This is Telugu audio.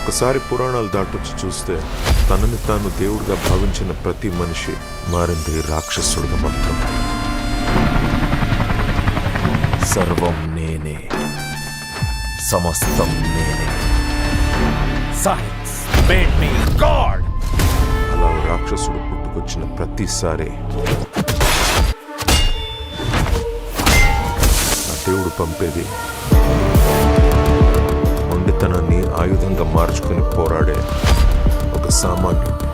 ఒకసారి పురాణాలు దాటొచ్చి చూస్తే తనని తాను దేవుడిగా భావించిన ప్రతి మనిషి మారింది రాక్షసుడిగా మాత్రమే. సర్వం నేనే, సమస్తం నేనే. Science made me God. అలా రాక్షసుడు పుట్టుకొచ్చిన ప్రతిసారి ఆ దేవుడు పంపేది మొండితనాన్ని ఆయుధంగా మార్చుకుని పోరాడే ఒక సామాన్యుడు.